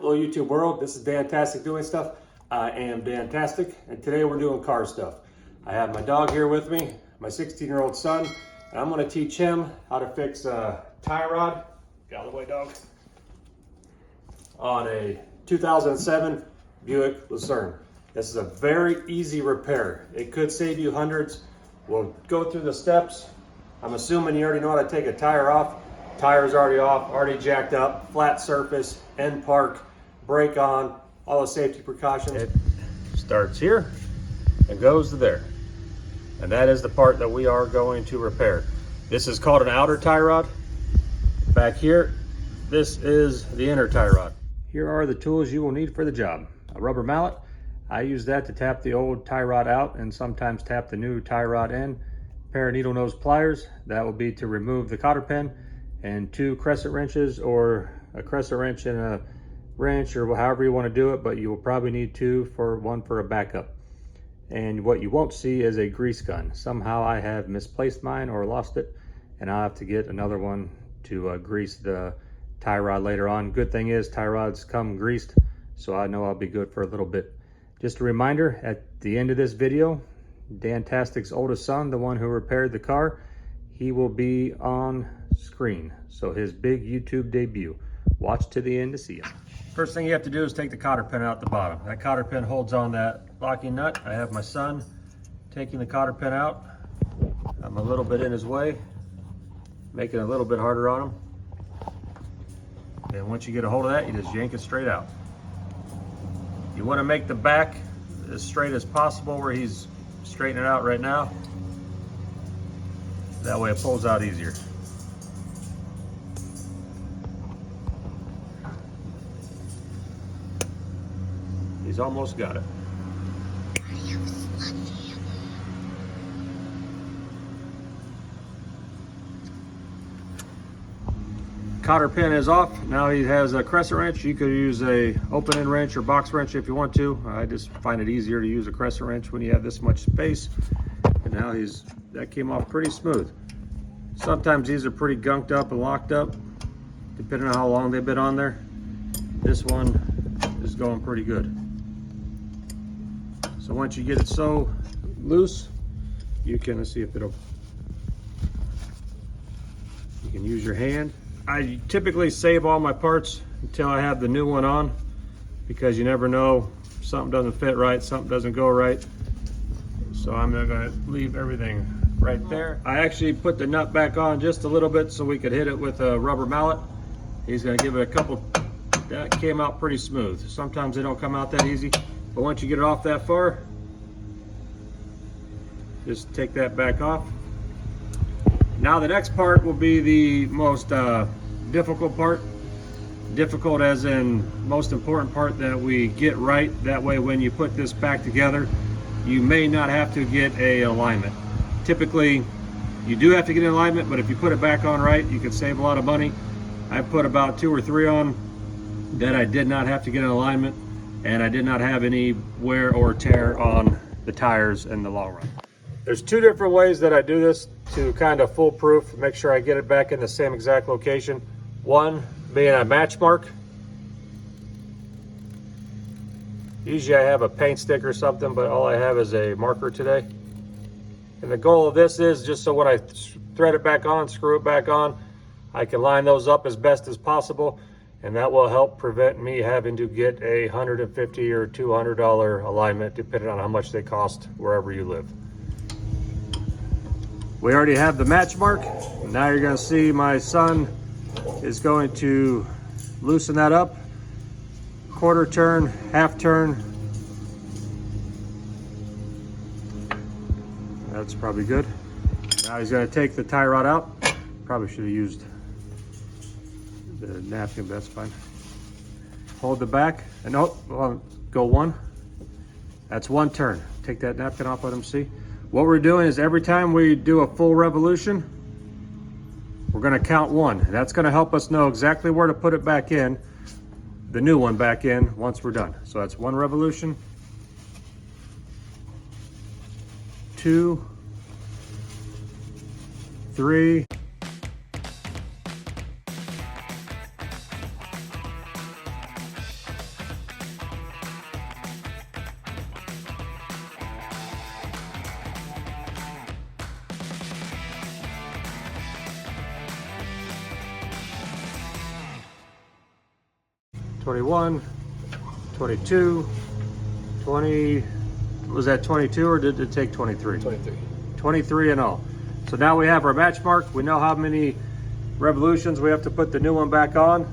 Hello YouTube world, this is Dantastic doing stuff. I am Dantastic, and today we're doing car stuff. I have my dog here with me, my 16-year-old son, and I'm gonna teach him how to fix a tie rod, get out of the way dog, on a 2007 Buick Lucerne. This is a very easy repair. It could save you hundreds. We'll go through the steps. I'm assuming you already know how to take a tire off. Tire's already off, already jacked up, flat surface, end park, brake on, all the safety precautions. It starts here and goes to there. And that is the part that we are going to repair. This is called an outer tie rod. Back here, this is the inner tie rod. Here are the tools you will need for the job. A rubber mallet. I use that to tap the old tie rod out and sometimes tap the new tie rod in. A pair of needle nose pliers. That will be to remove the cotter pin. And 2 crescent wrenches, or a crescent wrench and a wrench, or however you want to do it, but you will probably need 2 for one for a backup. And what you won't see is a grease gun. Somehow I have misplaced mine or lost it, and I'll have to get another one to grease the tie rod later on. Good thing is tie rods come greased, so I know I'll be good for a little bit. Just a reminder, at the end of this video, Dantastic's oldest son, the one who repaired the car, he will be on screen. So his big YouTube debut. Watch to the end to see him. First thing you have to do is take the cotter pin out the bottom. That cotter pin holds on that locking nut. I have my son taking the cotter pin out. I'm a little bit in his way, making it a little bit harder on him. And once you get a hold of that, you just yank it straight out. You want to make the back as straight as possible where he's straightening it out right now. That way it pulls out easier. He's almost got it. Cotter pin is off. Now he has a crescent wrench. You could use a open-end wrench or box wrench if you want to. I just find it easier to use a crescent wrench when you have this much space. And now that came off pretty smooth. Sometimes these are pretty gunked up and locked up, depending on how long they've been on there. This one is going pretty good. So once you get it so loose, you can see if you can use your hand. I typically save all my parts until I have the new one on, because you never know, something doesn't fit right, something doesn't go right. So I'm not gonna leave everything right there. I actually put the nut back on just a little bit so we could hit it with a rubber mallet. He's gonna give it a couple. That came out pretty smooth. Sometimes they don't come out that easy, but once you get it off that far, just take that back off. Now the next part will be the most difficult part. Difficult as in most important part that we get right. That way when you put this back together, you may not have to get a alignment. Typically, you do have to get an alignment, but if you put it back on right, you can save a lot of money. I put about 2 or 3 on that I did not have to get an alignment, and I did not have any wear or tear on the tires in the long run. There's 2 different ways that I do this to kind of foolproof, make sure I get it back in the same exact location. One being a match mark. Usually I have a paint stick or something, but all I have is a marker today. And the goal of this is just so when I thread it back on, screw it back on, I can line those up as best as possible, and that will help prevent me having to get a $150 or $200 alignment, depending on how much they cost wherever you live. We already have the match mark. Now you're gonna see my son is going to loosen that up. Quarter turn, half turn. That's probably good. Now he's gonna take the tie rod out. Probably should have used the napkin, but that's fine. Hold the back, and well, go 1. That's 1 turn. Take that napkin off, let him see. What we're doing is every time we do a full revolution, we're gonna count 1. That's gonna help us know exactly where to put it back in, the new one back in, once we're done. So that's 1 revolution, 2, 3, 21, 22, 20, was that 22 or did it take 23? 23. 23 in all. So now we have our match mark. We know how many revolutions we have to put the new one back on.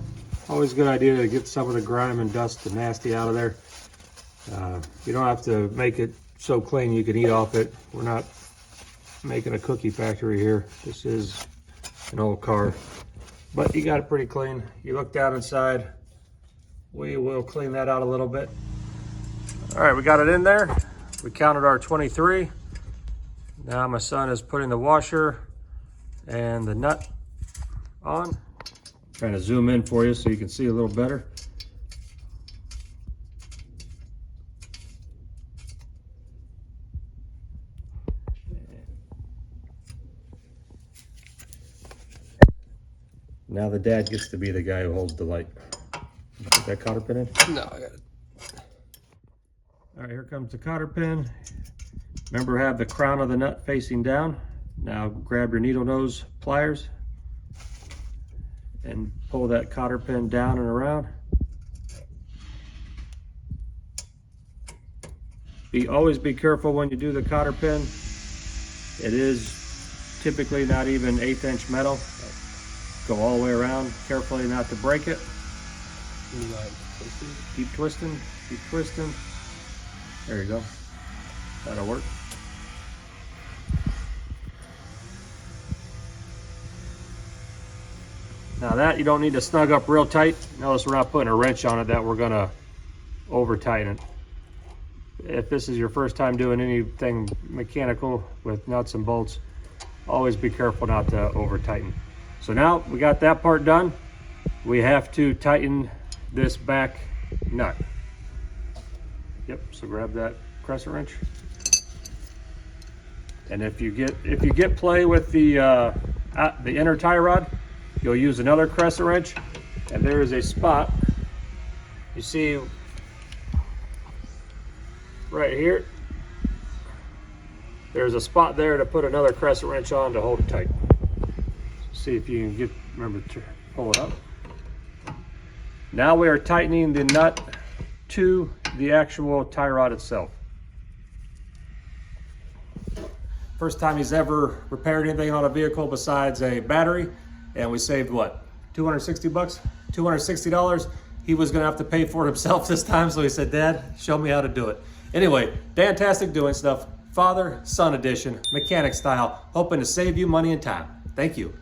Always a good idea to get some of the grime and dust and nasty out of there. You don't have to make it so clean you can eat off it. We're not making a cookie factory here. This is an old car, but you got it pretty clean. You look down inside. We will clean that out a little bit. All right, we got it in there. We counted our 23. Now my son is putting the washer and the nut on. Trying to zoom in for you so you can see a little better. Now the dad gets to be the guy who holds the light. You put that cotter pin in? No, I got it. All right, here comes the cotter pin. Remember, have the crown of the nut facing down. Now grab your needle nose pliers and pull that cotter pin down and around. Always be careful when you do the cotter pin. It is typically not even 1/8 inch metal. Go all the way around, carefully not to break it. Keep twisting, keep twisting. There you go. That'll work. Now that you don't need to snug up real tight. Notice we're not putting a wrench on it that we're gonna over tighten it. If this is your first time doing anything mechanical with nuts and bolts, always be careful not to over tighten. So now we got that part done. We have to tighten this back nut. Yep, so grab that crescent wrench. And if you get play with the inner tie rod, you'll use another crescent wrench, and there is a spot, you see right here, there's a spot there to put another crescent wrench on to hold it tight. See if you can remember to pull it up. Now we are tightening the nut to the actual tie rod itself. First time he's ever repaired anything on a vehicle besides a battery, and we saved what, 260 bucks, $260. He was gonna have to pay for it himself this time, so he said, Dad, show me how to do it. Anyway, fantastic doing stuff. Father, son edition, mechanic style, hoping to save you money and time. Thank you.